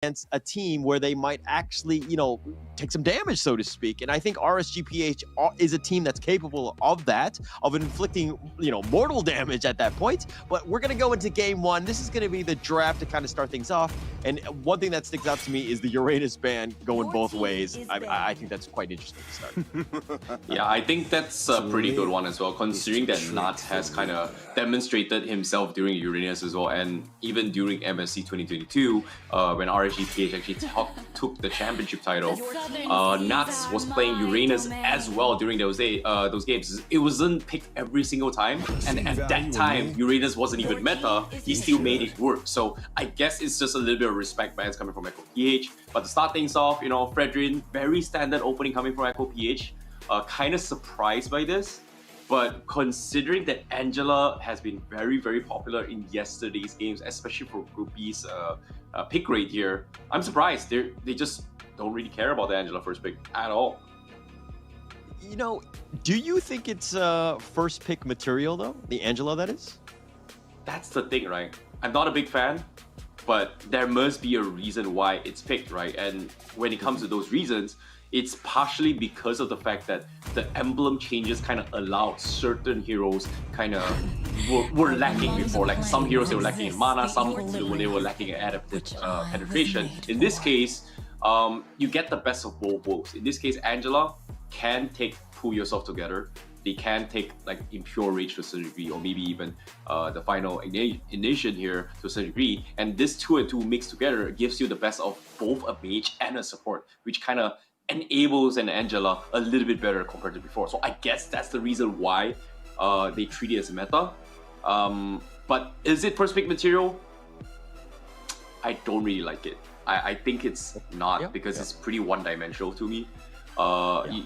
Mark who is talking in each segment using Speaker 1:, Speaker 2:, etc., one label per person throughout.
Speaker 1: against a team where they might actually, take some damage, so to speak. And I think RSGPH is a team that's capable of that, of inflicting, mortal damage at that point. But we're going to go into game one. This is going to be the draft to kind of start things off. And one thing that sticks out to me is the Uranus ban going both ways. I think that's quite interesting to start.
Speaker 2: Yeah, I think that's a pretty good one as well, considering that Nuts has kind of demonstrated himself during Uranus as well, and even during MSC 2022, when RSGPH actually took the championship title. Nuts was playing Uranus as well during those games. It wasn't picked every single time, and at that time, Uranus wasn't even meta. He still made it work. So I guess it's just a little bit of respect bans coming from Echo PH. But to start things off, Fredrin, very standard opening coming from Echo PH. Kind of surprised by this. But considering that Angela has been very, very popular in yesterday's games, especially for Group B's pick rate here, I'm surprised. They just don't really care about the Angela first pick at all.
Speaker 1: Do you think it's first pick material, though? The Angela, that is?
Speaker 2: That's the thing, right? I'm not a big fan, but there must be a reason why it's picked, right? And when it comes to those reasons, it's partially because of the fact that the emblem changes kind of allowed certain heroes kind of were lacking before. Like some heroes, they were lacking in mana, some they were lacking in adaptive penetration. In this case, you get the best of both worlds. In this case, Angela can pull yourself together. They can take like Impure Rage to a certain degree, or maybe even the final Ignition here to a certain degree. And this 2 and 2 mixed together gives you the best of both a mage and a support, which kind of enables an Angela a little bit better compared to before. So I guess that's the reason why they treat it as a meta. But is it first pick material? I don't really like it. I think it's not, because it's pretty one-dimensional to me.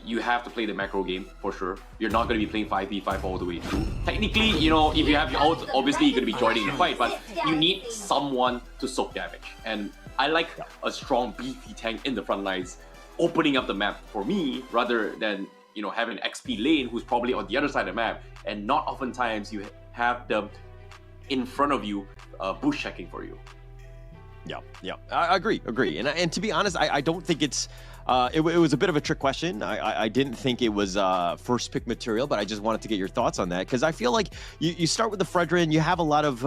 Speaker 2: You have to play the macro game for sure. You're not going to be playing 5v5 all the way through. Technically, if you have your ult, obviously you're going to be joining the fight, but you need someone to soak damage. And I like a strong beefy tank in the front lines, opening up the map for me, rather than having an XP lane who's probably on the other side of the map, and not oftentimes you have them in front of you bush checking for you.
Speaker 1: Yeah, I agree. And to be honest, I don't think it's it was a bit of a trick question. I didn't think it was first pick material, but I just wanted to get your thoughts on that, because I feel like you start with the Fredrin, you have a lot of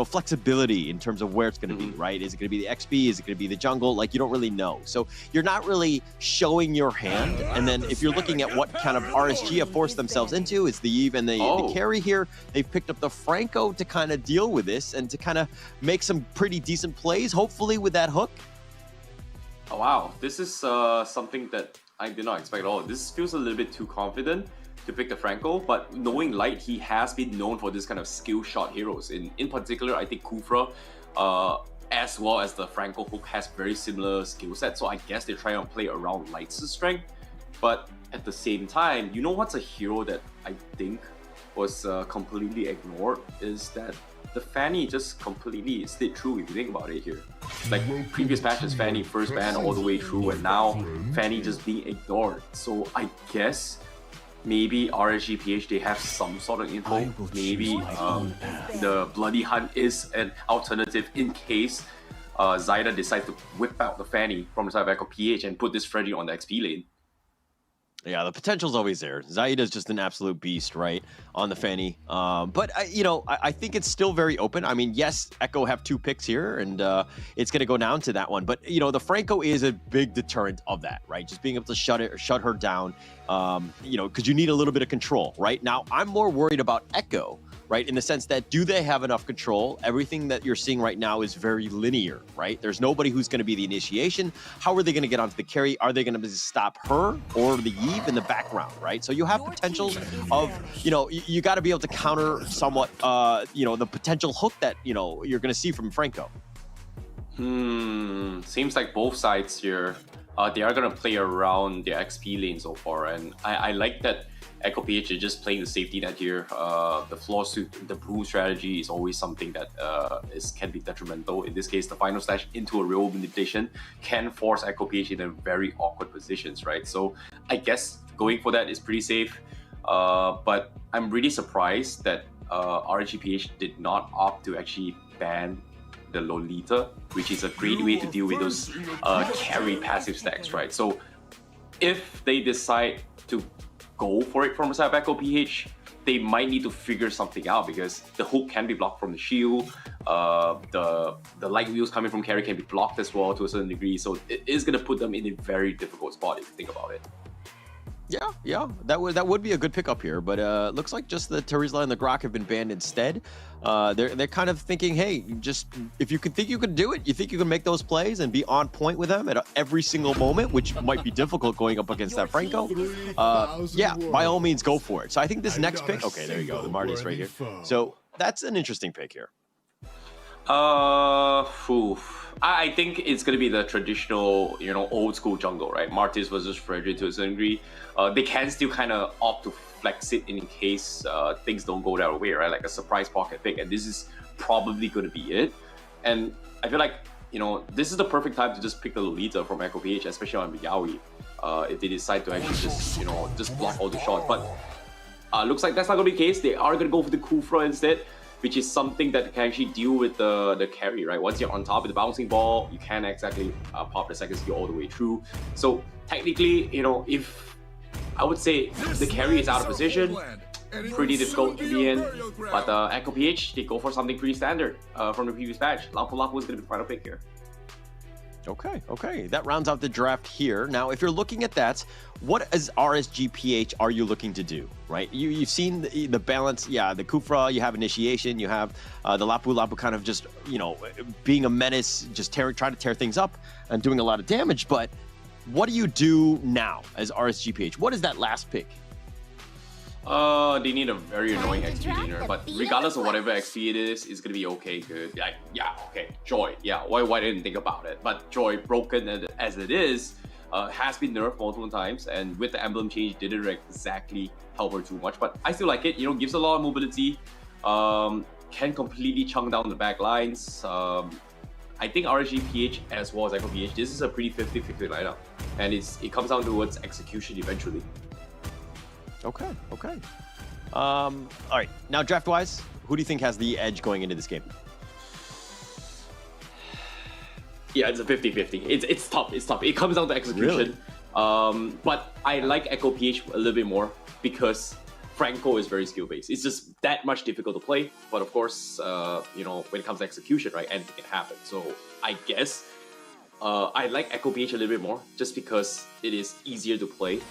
Speaker 1: flexibility in terms of where it's going to be, right? Is it going to be the XP? Is it going to be the jungle? Like, you don't really know. So you're not really showing your hand. And then if you're looking at what kind of RSG have forced themselves into, it's the Eve and the carry here. They've picked up the Franco to kind of deal with this and to kind of make some pretty decent plays, hopefully with that hook.
Speaker 2: Oh, wow, this is something that I did not expect at all. This feels a little bit too confident to pick the Franco, but knowing Light, he has been known for this kind of skill shot heroes. In particular, I think Kufra, as well as the Franco hook, has very similar skill set, so I guess they're trying to play around Light's strength. But at the same time, what's a hero that I think was completely ignored is that the Fanny just completely stayed true if you think about it here. Like previous patches, Fanny first ban all the way through, and now Fanny just being ignored. So I guess maybe RSGPH, they have some sort of info. Maybe the Bloody Hunt is an alternative in case Zyda decides to whip out the Fanny from the side of Echo PH and put this Freddy on the XP lane.
Speaker 1: Yeah, the potential's always there. Zaida's just an absolute beast, right, on the Fanny. But I think it's still very open. I mean, yes, Echo have 2 picks here, and it's going to go down to that one. But the Franco is a big deterrent of that, right? Just being able to shut her down, because you need a little bit of control, right? Now, I'm more worried about Echo, right? In the sense that, do they have enough control? Everything that you're seeing right now is very linear, right? There's nobody who's going to be the initiation. How are they going to get onto the carry? Are they going to stop her or the Eve in the background, right? So you have potentials of, you got to be able to counter somewhat, the potential hook that, you're going to see from Franco.
Speaker 2: Seems like both sides here, they are going to play around their XP lane so far. And I like that Echo PH is just playing the safety net here. The floor suit, the brew strategy is always something that can be detrimental. In this case, the final slash into a real manipulation can force Echo PH in a very awkward positions, right? So I guess going for that is pretty safe. But I'm really surprised that RSGPH did not opt to actually ban the Lolita, which is a great way to deal with those carry passive stacks, right? So if they decide to go for it from the side of Echo PH, they might need to figure something out, because the hook can be blocked from the shield. The light wheels coming from carry can be blocked as well to a certain degree. So it is going to put them in a very difficult spot if you think about it.
Speaker 1: Yeah, that would be a good pickup here, but looks like just the Terizla and the Grok have been banned instead. They're kind of thinking, hey, just if you think you can do it, you think you can make those plays and be on point with them at every single moment, which might be difficult going up against that Franco. Yeah, by all means, go for it. So I think this next pick, okay, there you go, the Marty's right here. So that's an interesting pick here.
Speaker 2: I think it's going to be the traditional, old school jungle, right? Martis versus Frederick to a certain degree. They can still kind of opt to flex it in case things don't go their way, right? Like a surprise pocket pick, and this is probably going to be it. And I feel like, this is the perfect time to just pick the Lolita from Echo PH, especially on Miyawi, if they decide to actually just block all the shots. But looks like that's not going to be the case. They are going to go for the Kufra instead, which is something that can actually deal with the carry, right? Once you're on top of the bouncing ball, you can't exactly pop the second skill all the way through. So technically, if I would say the carry is out of position, pretty difficult to be in. But Echo PH, they go for something pretty standard from the previous patch. Lapu Lapu is going to be the final pick here.
Speaker 1: Okay. That rounds out the draft here. Now, if you're looking at that, what as RSGPH are you looking to do, right? You've seen the balance. Yeah, the Kufra, you have initiation, you have the Lapu Lapu kind of just, being a menace, just trying to tear things up and doing a lot of damage. But what do you do now as RSGPH? What is that last pick?
Speaker 2: They need a very annoying XP laner, but regardless of whatever XP it is, it's gonna be okay, good. Like, yeah, okay, Joy, yeah, why didn't think about it? But Joy, broken as it is, has been nerfed multiple times, and with the emblem change, didn't exactly help her too much, but I still like it, gives a lot of mobility, can completely chunk down the back lines. I think RSGPH as well as Echo PH, this is a pretty 50-50 lineup, and it comes down towards execution eventually.
Speaker 1: Okay. All right. Now, draft-wise, who do you think has the edge going into this game?
Speaker 2: Yeah, it's a 50-50. It's tough. It comes down to execution.
Speaker 1: Really?
Speaker 2: But I like Echo PH a little bit more because Franco is very skill-based. It's just that much difficult to play. But of course, when it comes to execution, right, anything can happen. So I guess I like Echo PH a little bit more just because it is easier to play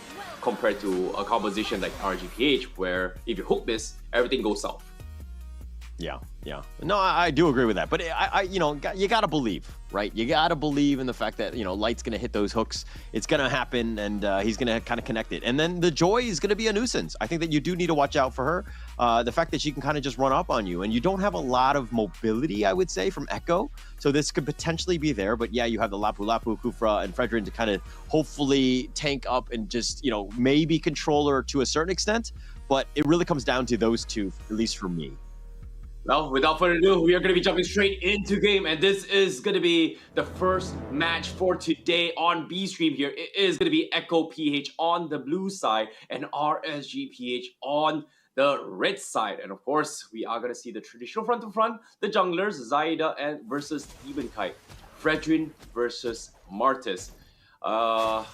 Speaker 2: compared to a composition like RSGPH, where if you hook miss, everything goes south.
Speaker 1: Yeah. No, I do agree with that. But you gotta believe, right? You gotta believe in the fact that Light's gonna hit those hooks. It's gonna happen, and he's gonna kind of connect it. And then the Joy is gonna be a nuisance. I think that you do need to watch out for her. The fact that she can kind of just run up on you, and you don't have a lot of mobility, I would say, from Echo. So this could potentially be there. But yeah, you have the Lapu Lapu, Kufra, and Fredrin to kind of hopefully tank up and just maybe control her to a certain extent. But it really comes down to those two, at least for me.
Speaker 2: Well, without further ado, we are going to be jumping straight into game, and this is going to be the first match for today on B stream here. It is going to be Echo PH on the blue side and RSGPH on the red side. And of course, we are going to see the traditional front to front, the junglers, Zaida and versus Demon Kite, Fredrin versus Martis. Well,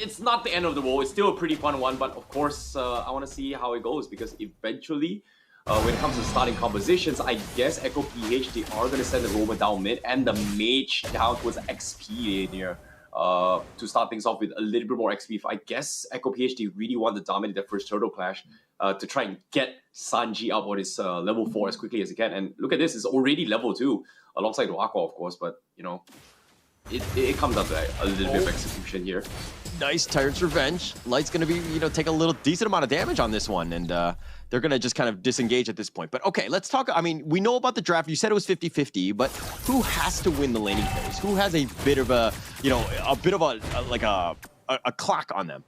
Speaker 2: it's not the end of the world. It's still a pretty fun one, but of course, I want to see how it goes, because eventually, when it comes to starting compositions, I guess Echo PH, they are going to send the Roman down mid and the Mage down towards the XP laner to start things off with a little bit more XP. I guess Echo PH, they really want to dominate their first Turtle Clash to try and get Sanji up on his level 4 as quickly as he can. And look at this, it's already level 2 alongside the Aqua, of course, but it comes down to a little bit of execution here.
Speaker 1: Nice Tyrant's Revenge. Light's going to be, take a little decent amount of damage on this one, and they're going to just kind of disengage at this point. But okay, let's talk. I mean, we know about the draft. You said it was 50-50, but who has to win the laning phase? Who has a bit of a clock on them?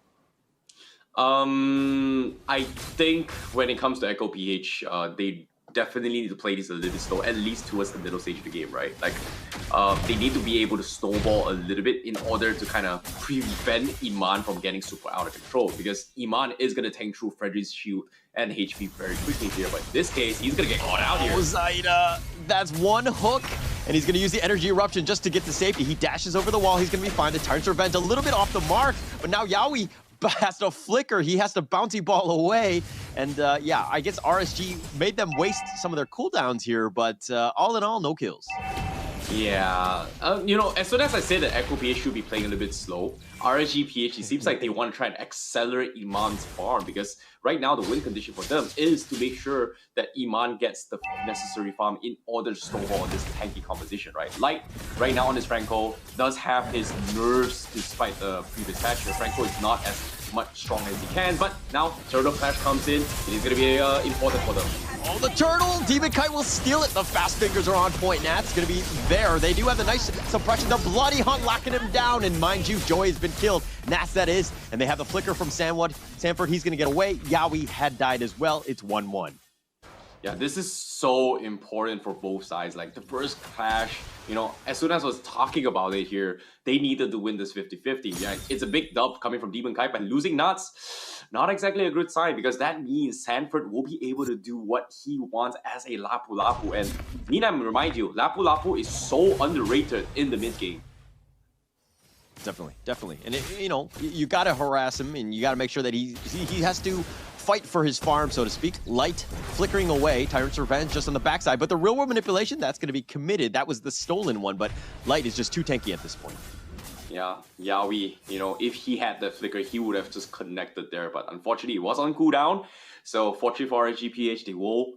Speaker 2: I think when it comes to Echo PH, they definitely need to play this a little bit slow, at least towards the middle stage of the game, right? Like, they need to be able to snowball a little bit in order to kind of prevent Iman from getting super out of control, because Iman is going to tank through Freddy's shield and HP very quickly here, but in this case, he's going to get caught out here.
Speaker 1: Oh, Zaida, that's one hook, and he's going to use the energy eruption just to get to safety. He dashes over the wall, he's going to be fine. The Tyrant's Revenge a little bit off the mark, but now Yaoi has to flicker. He has to bouncy ball away. And yeah, I guess RSG made them waste some of their cooldowns here, but all in all, no kills.
Speaker 2: Yeah, you know, as soon as I say that EcoPH should be playing a little bit slow, RSGPH, it seems like they want to try and accelerate Iman's farm, because right now the win condition for them is to make sure that Iman gets the necessary farm in order to snowball on this tanky composition, right? Light, right now on this Franco, does have his nerves despite the previous patch. Franco is not as much strong as he can, but now Turtle Clash comes in, it is going to be important for them.
Speaker 1: Oh, the turtle! Demon Kite will steal it. The fast fingers are on point. Nat's going to be there. They do have the nice suppression. The Bloody Hunt locking him down. And mind you, Joy has been killed. Nats, that is. And they have the flicker from Sanford. He's going to get away. Yaoi had died as well. It's 1-1.
Speaker 2: Yeah, this is so important for both sides. Like, the first clash, you know, as soon as I was talking about it here, they needed to win this 50-50. Yeah, it's a big dub coming from Demon Kite, but losing Nuts, not exactly a good sign, because that means Sanford will be able to do what he wants as a Lapu Lapu. And Ninam, remind you, Lapu Lapu is so underrated in the mid game.
Speaker 1: Definitely, definitely. And, you know, you got to harass him, and you got to make sure that he has to fight for his farm, so to speak. Light flickering away, Tyrant's Revenge just on the backside, but the real world manipulation, that's going to be committed. That was the stolen one, but Light is just too tanky at this point.
Speaker 2: Yeah, Yaoi, you know, if he had the flicker, he would have just connected there, but unfortunately, it was on cooldown. So fortunately for RSGPH, they will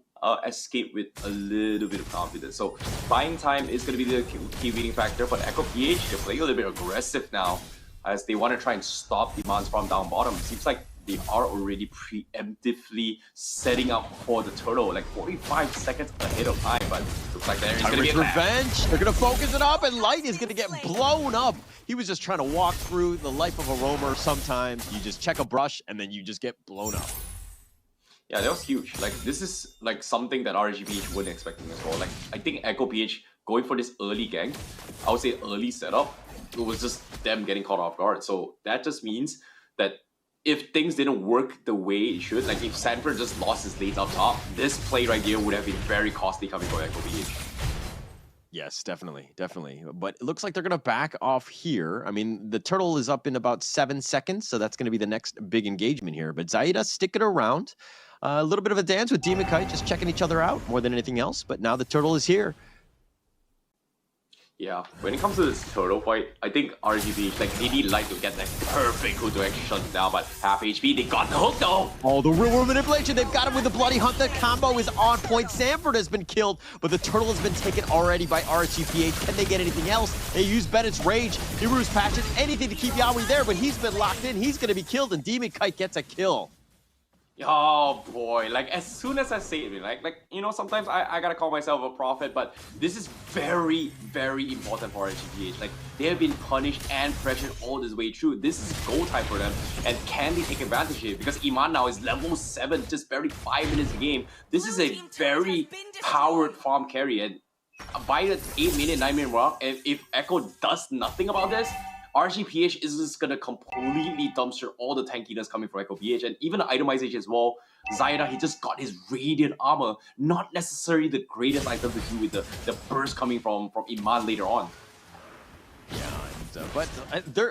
Speaker 2: escape with a little bit of confidence. So buying time is going to be the key winning factor, but EcoPH, they're playing a little bit aggressive now, as they want to try and stop Iman's from down bottom. It seems like they are already preemptively setting up for the turtle, like 45 seconds ahead of time, but looks like there is going to be a
Speaker 1: revenge. They're going to focus it up, and Light is going to get blown up. He was just trying to walk through the life of a roamer. Sometimes you just check a brush, and then you just get blown up.
Speaker 2: Yeah, that was huge. Like, this is like something that RSGPH weren't expecting as well. Like, I think EcoPH going for this early gank, I would say early setup, it was just them getting caught off guard. So that just means that if things didn't work the way it should, like if Sanford just lost his lanes up top, this play right here would have been very costly coming from EcoPH.
Speaker 1: Yes, definitely, definitely. But it looks like they're going to back off here. I mean, the turtle is up in about 7 seconds, so that's going to be the next big engagement here. But Zaida stick it around. A little bit of a dance with Demon Kite, just checking each other out more than anything else. But now the turtle is here.
Speaker 2: Yeah, when it comes to this turtle fight, I think RGB, like, they need Light to get that perfect hook to actually shut it down, but half HP, they got the hook though!
Speaker 1: Oh, the real world manipulation, they've got him with the Bloody Hunt. The combo is on point. Sanford has been killed, but the turtle has been taken already by RSGPH. Can they get anything else? They use Bennett's Rage, Hiru's Passion, anything to keep Yaoi there, but he's been locked in. He's going to be killed, and Demon Kite gets a kill.
Speaker 2: Oh boy, like as soon as I say it, like you know, sometimes I gotta call myself a prophet, but this is very, very important for RSGPH. Like, they have been punished and pressured all this way through. This is go time for them, and can they take advantage of it? Because Iman now is level 7, just barely 5 minutes a game. This is a very powered farm carry, and by the 8-minute, 9-minute mark, if Echo does nothing about this, RGPH is just gonna completely dumpster all the tankiness coming from EcoPH, and even the itemization as well. Zaida, he just got his Radiant Armor, not necessarily the greatest item to do with the burst coming from Iman later on. Yeah,
Speaker 1: but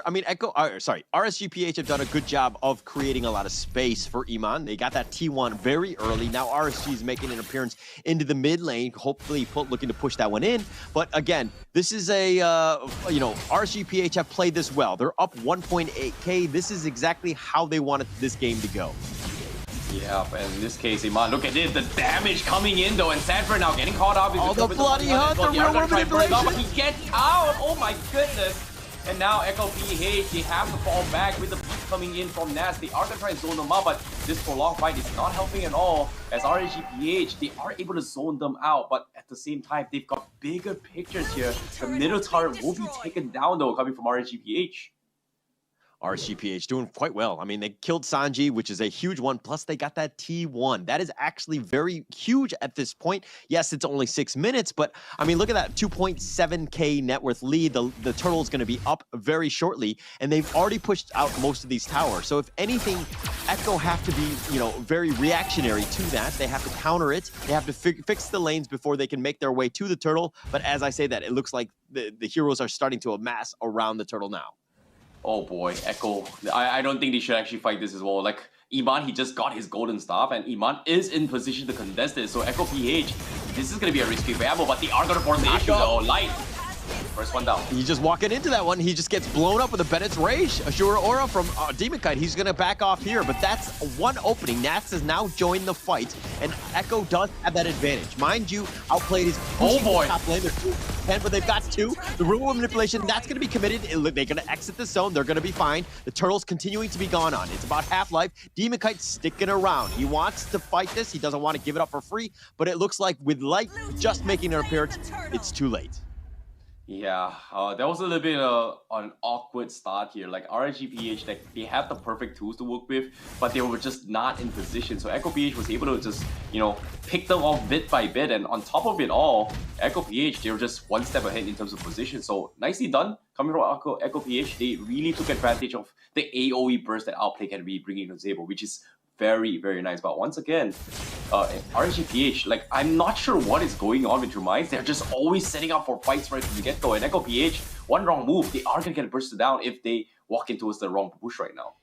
Speaker 1: I mean, RSGPH have done a good job of creating a lot of space for Iman. They got that T1 very early. Now RSG is making an appearance into the mid lane, hopefully looking to push that one in. But again, this is a, you know, RSGPH have played this well. They're up 1.8K. This is exactly how they wanted this game to go.
Speaker 2: Yeah, but in this case, Iman, look at this, the damage coming in though, and Sanford now getting caught up.
Speaker 1: Oh, the Bloody Hunt, the real world manipulation.
Speaker 2: But he gets out, oh my goodness. And now EcoPH, they have to fall back with the beat coming in from Nas. They are going to try and zone them out, but this prolonged fight is not helping at all. As RSGPH, they are able to zone them out, but at the same time, they've got bigger pictures here. The middle turret will be taken down though, coming from RSGPH.
Speaker 1: RSGPH doing quite well. I mean, they killed Sanji, which is a huge one. Plus, they got that T1. That is actually very huge at this point. Yes, it's only 6 minutes, but I mean, look at that 2.7K net worth lead. The turtle is going to be up very shortly, and they've already pushed out most of these towers. So if anything, Echo have to be, very reactionary to that. They have to counter it. They have to fix the lanes before they can make their way to the turtle. But as I say that, it looks like the heroes are starting to amass around the turtle now.
Speaker 2: Oh boy, Echo. I don't think they should actually fight this as well. Like, Iman, he just got his golden staff, and Iman is in position to contest this. So Echo PH, this is going to be a risky battle, but they are going to force the issue though. Light. First one down.
Speaker 1: He's just walking into that one. He just gets blown up with a Bennett's Rage. Ashura Aura from Demon Kite. He's going to back off here, but that's one opening. Nats has now joined the fight, and Echo does have that advantage. Mind you, Outplayed is top lane. They're 10, but they've got 2. The Rule Manipulation, that's going to be committed. They're going to exit the zone. They're going to be fine. The Turtle's continuing to be gone on. It's about half-life. Demon Kite sticking around. He wants to fight this. He doesn't want to give it up for free, but it looks like with Light just making an appearance, it's too late.
Speaker 2: Yeah, that was a little bit an awkward start here. Like RSGPH, like they had the perfect tools to work with, but they were just not in position. So Echo PH was able to just, pick them off bit by bit. And on top of it all, Echo PH, they were just one step ahead in terms of position. So nicely done coming from Echo PH. They really took advantage of the AoE burst that Outplay can be bringing to the table, which is very, very nice. But once again, RSGPH, like, I'm not sure what is going on with your minds. They're just always setting up for fights right from the get-go. And Echo PH, one wrong move, they are going to get bursted down if they walk in towards the wrong push right now.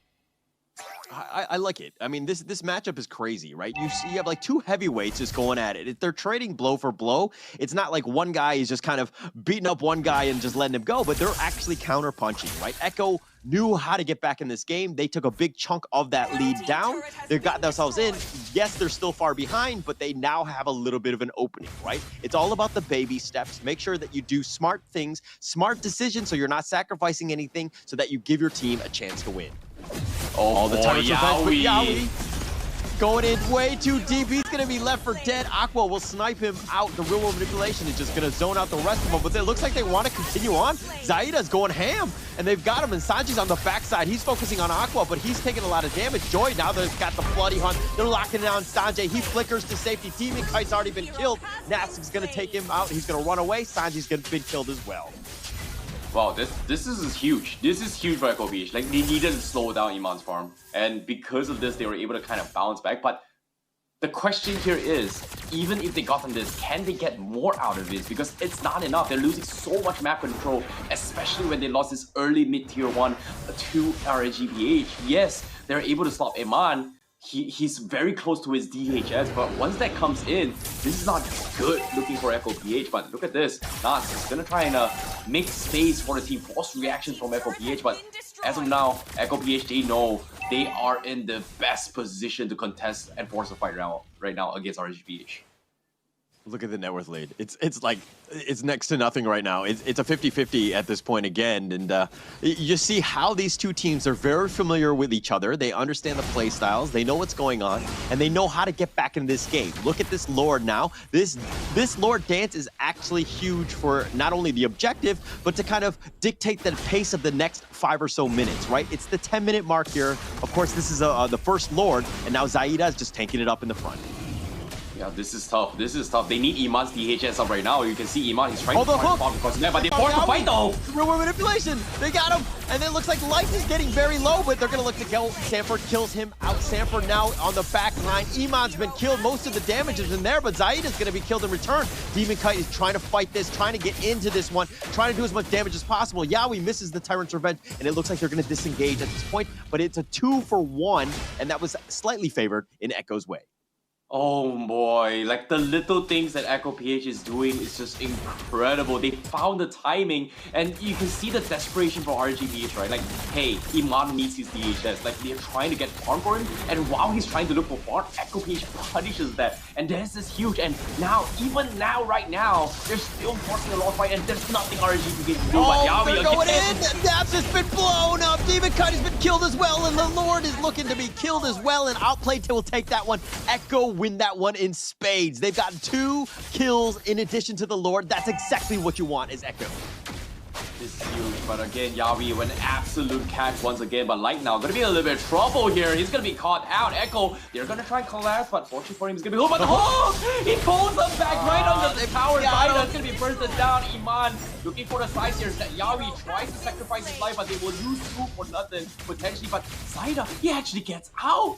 Speaker 1: I like it. I mean, this matchup is crazy, right? You have like 2 heavyweights just going at it. They're trading blow for blow. It's not like one guy is just kind of beating up one guy and just letting him go, but they're actually counter punching, right? Echo knew how to get back in this game. They took a big chunk of that lead down. They got themselves in. Yes, they're still far behind, but they now have a little bit of an opening, right? It's all about the baby steps. Make sure that you do smart things, smart decisions, so you're not sacrificing anything, so that you give your team a chance to win.
Speaker 2: Oh,
Speaker 1: the time Yaoi going in way too deep. He's going to be left for dead. Aqua will snipe him out. The real manipulation is just going to zone out the rest of them, but it looks like they want to continue on. Zaida's going ham, and they've got him, and Sanji's on the backside. He's focusing on Aqua, but he's taking a lot of damage. Joy, now they've got the Bloody Hunt. They're locking down Sanjay. He flickers to safety. Demon Kite's already been killed. Nats is going to take him out. He's going to run away. Sanji's going to be killed as well.
Speaker 2: Wow, this is huge. This is huge for Echo PH. Like, they needed to slow down Iman's farm. And because of this, they were able to kind of bounce back. But the question here is, even if they got them this, can they get more out of this? Because it's not enough. They're losing so much map control, especially when they lost this early mid-tier 1 to RSGPH. Yes, they're able to stop Iman. He's very close to his DHS, but once that comes in, this is not good looking for Echo PH. But look at this, Nas is gonna try and make space for the team, force reactions from Echo PH. But as of now, Echo PH, they know they are in the best position to contest and force a fight right now against RSGPH.
Speaker 1: Look at the net worth lead. It's like, it's next to nothing right now. It's a 50-50 at this point again. And you see how these two teams are very familiar with each other. They understand the play styles. They know what's going on, and they know how to get back in this game. Look at this Lord now. This Lord dance is actually huge for not only the objective, but to kind of dictate the pace of the next 5 or so minutes, right? It's the 10-minute mark here. Of course, this is the first Lord, and now Zaida is just tanking it up in the front.
Speaker 2: Yeah, this is tough. This is tough. They need Iman's DHS up right now. You can see Iman, he's trying to
Speaker 1: find
Speaker 2: the because of that, but they forced the fight though.
Speaker 1: Real manipulation. They got him. And then it looks like life is getting very low, but they're going to look to kill. Sanford kills him out. Sanford now on the back line. Iman's been killed. Most of the damage is in there, but Zaid is going to be killed in return. Demon Kite is trying to fight this, trying to get into this one, trying to do as much damage as possible. Yaoi misses the Tyrant's Revenge, and it looks like they're going to disengage at this point, but it's a 2-for-1, and that was slightly favored in Echo's way.
Speaker 2: Oh boy, like the little things that Echo PH is doing is just incredible. They found the timing, and you can see the desperation for RSGPH, right? Like, hey, Iman needs his DHS. Like, they're trying to get farm for him, and while he's trying to look for farm, Echo PH punishes that. And this is huge, and now, even now, right now, they're still forcing a long fight, and there's nothing RSGPH can do.
Speaker 1: Oh, they're going in! Naps has been blown up! Demon Kite has been killed as well, and the Lord is looking to be killed as well, and Outplayed will take that one. Echo win that one in spades. They've got 2 kills in addition to the Lord. That's exactly what you want as Echo.
Speaker 2: is huge, but again, Yawi went absolute catch once again, but Light now gonna be a little bit of trouble here. He's gonna be caught out. Echo, they're gonna try and collapse, but fortunately for him, he's gonna be but he pulls them back right on the tower. Zaida is gonna be bursted down. Iman looking for the size here. Yawi tries to sacrifice his life, but they will lose 2 for nothing, potentially, but Zaida, he actually gets out.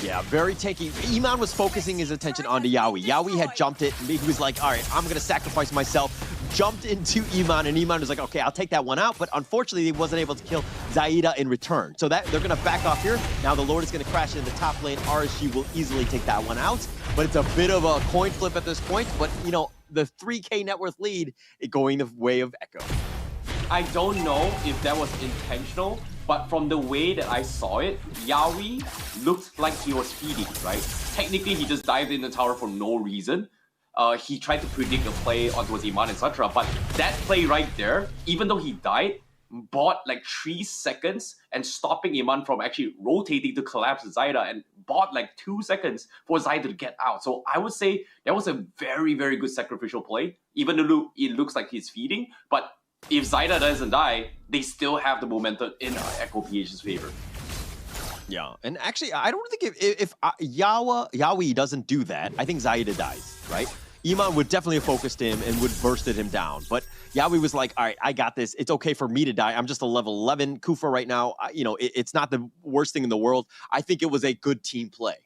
Speaker 1: Yeah, very taking. Iman was focusing his attention onto Yawi. Yawi had jumped it. He was like, all right, I'm going to sacrifice myself. Jumped into Iman, and Iman was like, okay, I'll take that one out. But unfortunately, he wasn't able to kill Zaida in return. So that they're going to back off here. Now the Lord is going to crash in the top lane. RSG will easily take that one out. But it's a bit of a coin flip at this point. But, you know, the 3K net worth lead going the way of Echo.
Speaker 2: I don't know if that was intentional, but from the way that I saw it, Yawi looked like he was feeding, right? Technically, he just dived in the tower for no reason. He tried to predict a play onto his Iman, etc. But that play right there, even though he died, bought like 3 seconds and stopping Iman from actually rotating to collapse Zaida, and bought like 2 seconds for Zaida to get out. So I would say that was a very, very good sacrificial play, even though it looks like he's feeding. But if Zaida doesn't die, they still have the momentum in Echo PH's favor.
Speaker 1: Yeah, and actually, I don't think if Yawi doesn't do that, I think Zaida dies, right? Iman would definitely have focused him and would bursted him down. But Yawi was like, all right, I got this. It's okay for me to die. I'm just a level 11 Kufa right now. You know, it's not the worst thing in the world. I think it was a good team play.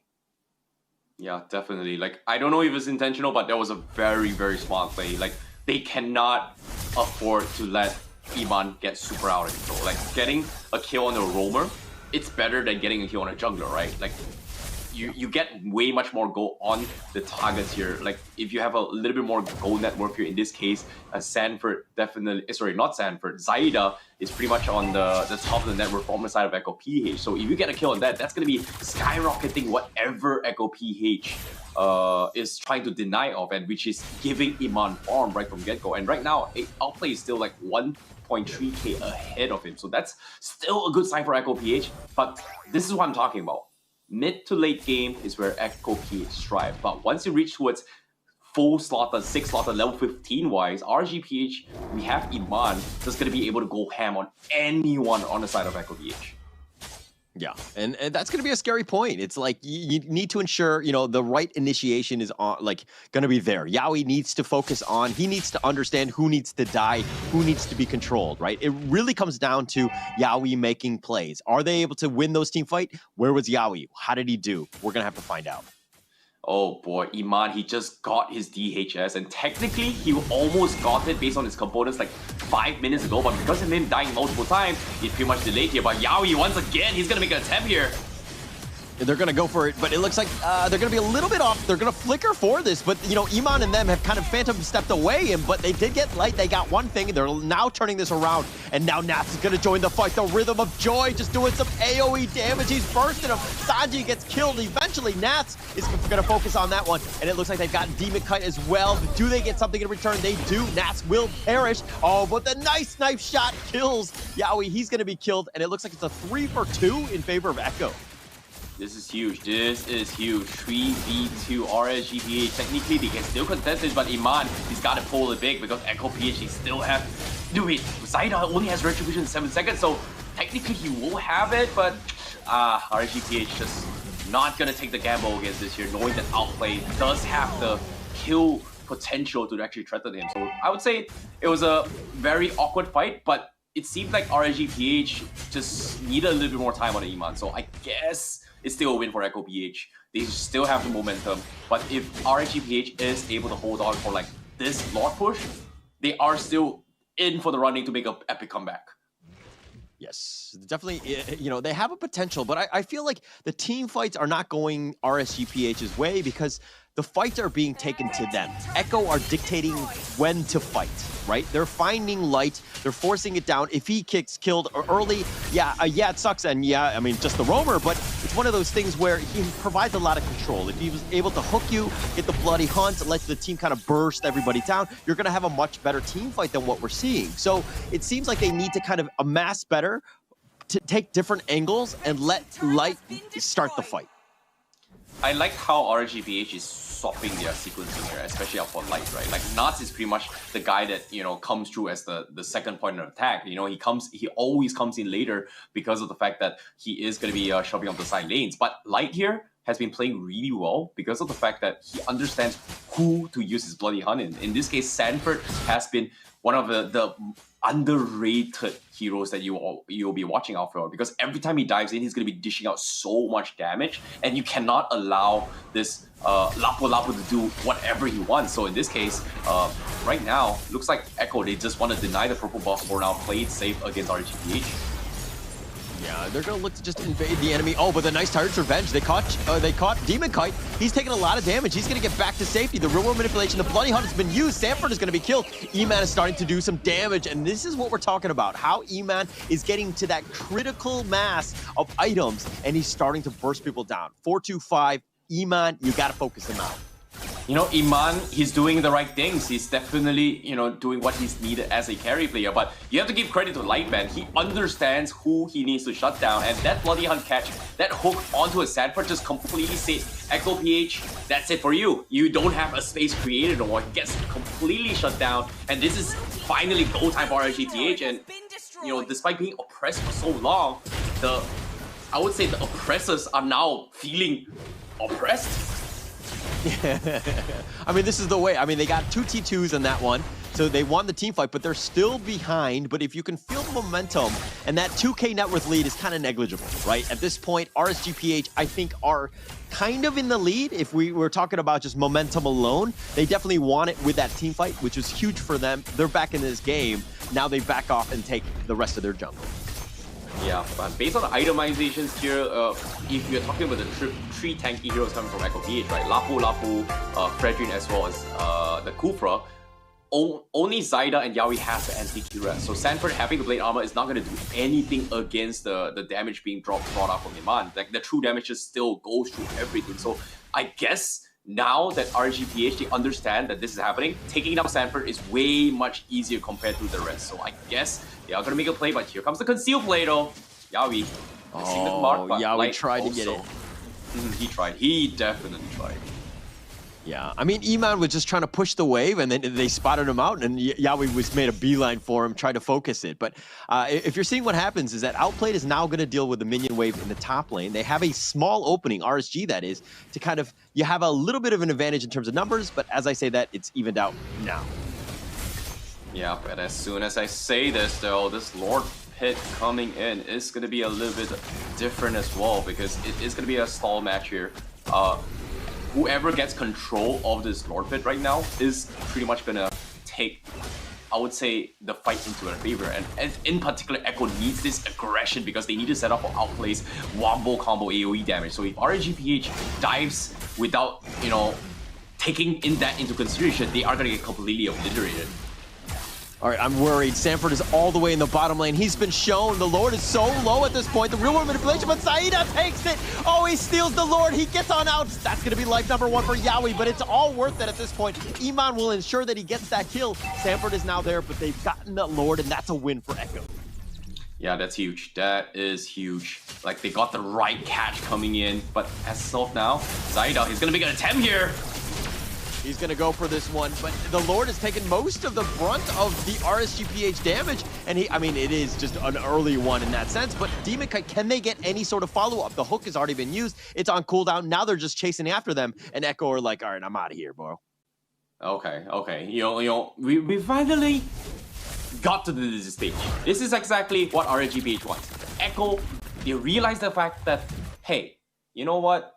Speaker 2: Yeah, definitely. Like, I don't know if it's intentional, but that was a very, very smart play. Like, they cannot afford to let Iman get super out of control. Like, getting a kill on a roamer, it's better than getting a kill on a jungler, right? Like, you get way much more gold on the targets here. Like, if you have a little bit more gold net worth here, in this case, Sanford definitely, sorry, not Sanford, Zaida is pretty much on the top of the net worth from the side of Echo PH. So if you get a kill on that, that's going to be skyrocketing whatever Echo PH is trying to deny of, and which is giving Iman farm right from get-go. And right now, outplay is still like 1.3k ahead of him. So that's still a good sign for Echo PH. But this is what I'm talking about. Mid to late game is where Echo PH strive. But once you reach towards full slaughter, 6 slaughter, level 15 wise, RSGPH, we have Iman that's going to be able to go ham on anyone on the side of Echo PH.
Speaker 1: Yeah, and that's going to be a scary point. It's like you need to ensure, you know, the right initiation is on, like, going to be there. Yawi needs to focus on, he needs to understand who needs to die, who needs to be controlled, right? It really comes down to Yawi making plays. Are they able to win those team fight? Where was Yawi? How did he do? We're going to have to find out.
Speaker 2: Oh boy, Iman, he just got his DHS, and technically he almost got it based on his components like 5 minutes ago, but because of him dying multiple times, he's pretty much delayed here. But Yawi, once again, he's gonna make an attempt here.
Speaker 1: They're going to go for it, but it looks like they're going to be a little bit off. They're going to flicker for this, but, you know, Iman and them have kind of phantom stepped away, but they did get light. They got one thing, and they're now turning this around, and now Nats is going to join the fight. The Rhythm of Joy just doing some AoE damage. He's bursting him. Sanji gets killed. Eventually, Nats is going to focus on that one, and it looks like they've got Demon Kite as well. Do they get something in return? They do. Nats will perish. Oh, but the nice knife shot kills Yawi. He's going to be killed, and it looks like it's a 3 for 2 in favor of Echo.
Speaker 2: This is huge. This is huge. 3v2 RSGPH. Technically, they can still contest it, but Iman, he's got to pull it big because Echo PH, he still have... Do it. Zaida only has Retribution in 7 seconds, so technically he will have it, but RSGPH just not going to take the gamble against this here, knowing that Outplay does have the kill potential to actually threaten him. So I would say it was a very awkward fight, but it seemed like RSGPH just needed a little bit more time on the Iman, so I guess it's still a win for Echo PH. They still have the momentum, but if RSGPH is able to hold on for like this Lord push, they are still in for the running to make an epic comeback.
Speaker 1: Yes, definitely, you know, they have a potential, but I feel like the team fights are not going RSGPH's way because the fights are being taken to them. Echo are dictating when to fight, right? They're finding light, they're forcing it down. If he gets killed early, yeah, it sucks, and yeah, I mean, just the roamer, but it's one of those things where he provides a lot of control. If he was able to hook you, get the bloody hunt, let the team kind of burst everybody down, you're gonna have a much better team fight than what we're seeing. So it seems like they need to kind of amass better, to take different angles and let light start the fight.
Speaker 2: I like how RSGPH is swapping their sequencing here, especially out for light, right? Like Nuts is pretty much the guy that, you know, comes through as the second point of attack. You know, he always comes in later because of the fact that he is going to be shoving up the side lanes. But Light here has been playing really well because of the fact that he understands who to use his Bloody Hunt in. In this case, Sanford has been one of the underrated heroes that you'll be watching out for, because every time he dives in, he's going to be dishing out so much damage, and you cannot allow this Lapu Lapu to do whatever he wants. So in this case, right now, looks like Echo, they just want to deny the purple buff for now, play it safe against RSGPH.
Speaker 1: Yeah, they're going to look to just invade the enemy. Oh, but the nice Tyrant's Revenge. They caught Demon Kite. He's taking a lot of damage. He's going to get back to safety. The real world manipulation, the Bloody Hunt has been used. Sanford is going to be killed. E-Man is starting to do some damage, and this is what we're talking about. How E-Man is getting to that critical mass of items, and he's starting to burst people down. 4-2-5, E-Man, you got to focus him out.
Speaker 2: You know, Iman, he's doing the right things. He's definitely, you know, doing what he's needed as a carry player. But you have to give credit to Lightman. He understands who he needs to shut down. And that Bloody Hunt catch, that hook onto a Sanford just completely said, Echo PH, that's it for you. You don't have a space created or he gets completely shut down. And this is finally go time for RSGPH. And, you know, despite being oppressed for so long, I would say the oppressors are now feeling oppressed.
Speaker 1: I mean, this is the way. I mean, they got 2 T2s in that one, so they won the team fight, but they're still behind. But if you can feel the momentum, and that 2K net worth lead is kind of negligible, right? At this point, RSGPH, I think, are kind of in the lead. If we were talking about just momentum alone, they definitely won it with that team fight, which was huge for them. They're back in this game. Now they back off and take the rest of their jungle.
Speaker 2: Yeah, but based on the itemizations here, if you're talking about the three tanky heroes coming from Echo PH, right? Lapu Lapu, Fredrin, as well as the Kufra, only Zyda and Yawi has the anti-Kira. So Sanford having the Blade Armor is not going to do anything against the damage being brought out from Iman. Like, the true damage just still goes through everything. So I guess now that RSGPH, they understand that this is happening, taking down Sanford is way much easier compared to the rest. So I guess they are going to make a play, but here comes the conceal play though. Yawi.
Speaker 1: Yawi tried to get it.
Speaker 2: He tried. He definitely tried.
Speaker 1: Yeah, I mean, E-Man was just trying to push the wave, and then they spotted him out, and Yawi was made a beeline for him, tried to focus it. But if you're seeing what happens is that Outplayed is now going to deal with the minion wave in the top lane. They have a small opening, RSG that is, to kind of, you have a little bit of an advantage in terms of numbers, but as I say that, it's evened out now.
Speaker 2: Yeah, but as soon as I say this, though, this Lord Pit coming in is going to be a little bit different as well, because it is going to be a stall match here. Whoever gets control of this Lord Pit right now is pretty much going to take, I would say, the fight into their favor. And in particular, Echo needs this aggression because they need to set up for outplays, wombo combo AoE damage. So if RSGPH dives without, you know, taking that into consideration, they are going to get completely obliterated.
Speaker 1: All right, I'm worried. Sanford is all the way in the bottom lane. He's been shown. The Lord is so low at this point. The real world manipulation, but Zaida takes it. Oh, he steals the Lord. He gets on out. That's going to be life number 1 for Yawi, but it's all worth it at this point. Iman will ensure that he gets that kill. Sanford is now there, but they've gotten the Lord, and that's a win for Echo.
Speaker 2: Yeah, that's huge. That is huge. Like, they got the right catch coming in, but as of now, Zaida is going to make an attempt here.
Speaker 1: He's going to go for this one, but the Lord has taken most of the brunt of the RSGPH damage, and I mean, it is just an early one in that sense, but Demon Kite, can they get any sort of follow-up? The hook has already been used. It's on cooldown. Now they're just chasing after them, and Echo are like, all right, I'm out of here, bro.
Speaker 2: Okay. You know, we finally got to this stage. This is exactly what RSGPH wants. Echo, they realize the fact that, hey, you know what?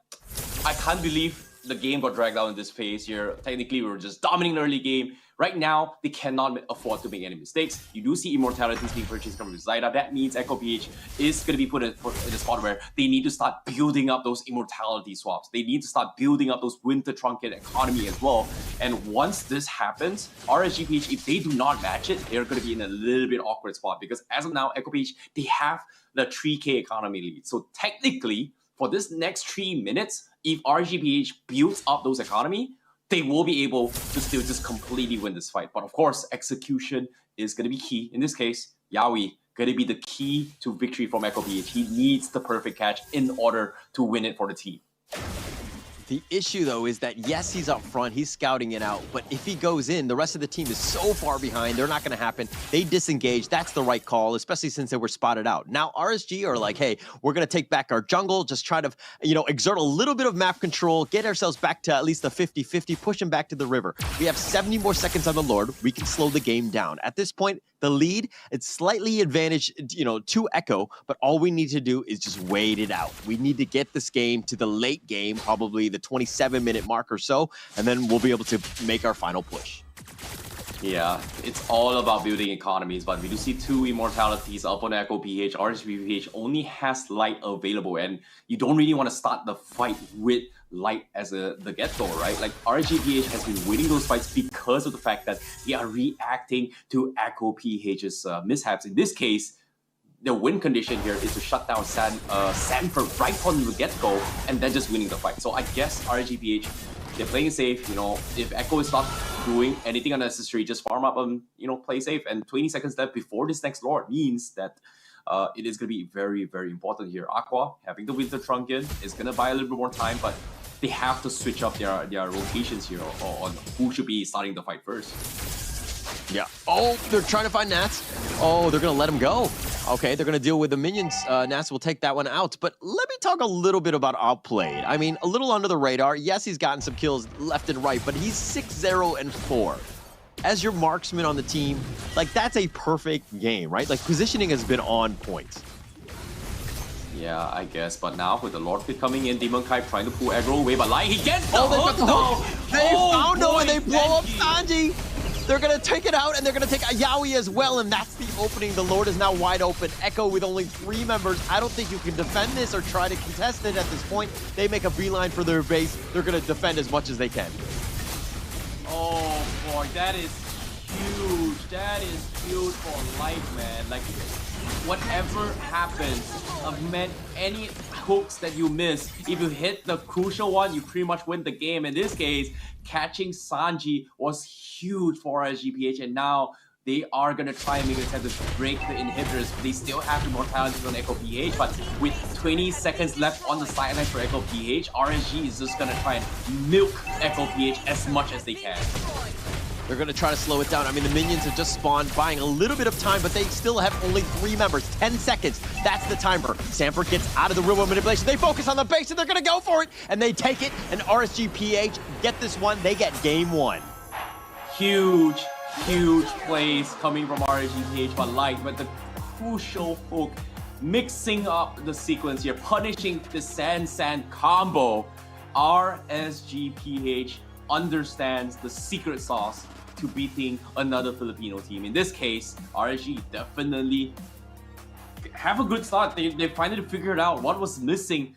Speaker 2: I can't believe the game got dragged out in this phase here. Technically, we were just dominating the early game. Right now, they cannot afford to make any mistakes. You do see immortalities being purchased from Zyda. That means Echo PH is going to be put in a spot where they need to start building up those immortality swaps. They need to start building up those winter trunket economy as well. And once this happens, RSGPH, if they do not match it, they're going to be in a little bit awkward spot, because as of now, Echo PH, they have the 3K economy lead. So technically, for this next 3 minutes, if RSGPH builds up those economy, they will be able to still just completely win this fight. But of course, execution is going to be key. In this case, Yawi going to be the key to victory from Echo PH. He needs the perfect catch in order to win it for the team.
Speaker 1: The issue, though, is that, yes, he's up front, he's scouting it out, but if he goes in, the rest of the team is so far behind, they're not going to happen. They disengage. That's the right call, especially since they were spotted out. Now, RSG are like, hey, we're going to take back our jungle, just try to, exert a little bit of map control, get ourselves back to at least a 50-50, push them back to the river. We have 70 more seconds on the Lord. We can slow the game down. At this point, the lead, it's slightly advantaged, to Echo, but all we need to do is just wait it out. We need to get this game to the late game, probably the 27-minute mark or so, and then we'll be able to make our final push.
Speaker 2: Yeah, it's all about building economies, but we do see 2 immortalities up on Echo PH. RSGPH only has light available, and you don't really want to start the fight with light as the get-go, right? Like, RSGPH has been winning those fights because of the fact that they are reacting to Echo PH's mishaps. In this case, the win condition here is to shut down Sanford right on the get-go and then just winning the fight. So I guess RSGPH, they're playing safe. If Echo is not doing anything unnecessary, just farm up and, play safe. And 20 seconds left before this next Lord means that it is going to be very, very important here. Aqua, having the Winter Trunkin is going to buy a little bit more time, but they have to switch up their rotations here on who should be starting the fight first.
Speaker 1: Yeah. Oh, they're trying to find Nats. Oh, they're going to let him go. Okay, they're going to deal with the minions. Nats will take that one out. But let me talk a little bit about Outplayed. I mean, a little under the radar. Yes, he's gotten some kills left and right, but he's 6-0-4. As your marksman on the team, like, that's a perfect game, right? Like, positioning has been on point.
Speaker 2: Yeah, I guess. But now with the Lord Fit coming in, Demon Kai trying to pull aggro away, but Light, he gets the hook though!
Speaker 1: They found him and they blow up Sanji! They're going to take it out, and they're going to take a Yaoi as well, and that's the opening. The Lord is now wide open. Echo with only 3 members. I don't think you can defend this or try to contest it at this point. They make a beeline for their base. They're going to defend as much as they can.
Speaker 2: Oh, boy, that is huge. That is huge for life, man. Like, whatever happens, man, any hooks that you miss, if you hit the crucial one, you pretty much win the game. In this case, catching Sanji was huge for RSGPH, and now they are going to try and make an attempt to break the inhibitors. They still have immortality on Echo PH, but with 20 seconds left on the sideline for Echo PH, RSG is just going to try and milk Echo PH as much as they can.
Speaker 1: They're going to try to slow it down. I mean, the minions have just spawned, buying a little bit of time, but they still have only 3 members. 10 seconds. That's the timer. Sanford gets out of the real-world manipulation. They focus on the base, and they're going to go for it. And they take it, and RSGPH get this one. They get game 1.
Speaker 2: Huge plays coming from RSGPH, but Light with the crucial hook, mixing up the sequence here, punishing the Sand combo. RSGPH understands the secret sauce to beating another Filipino team. In this case, RSG definitely have a good start. They finally figured out what was missing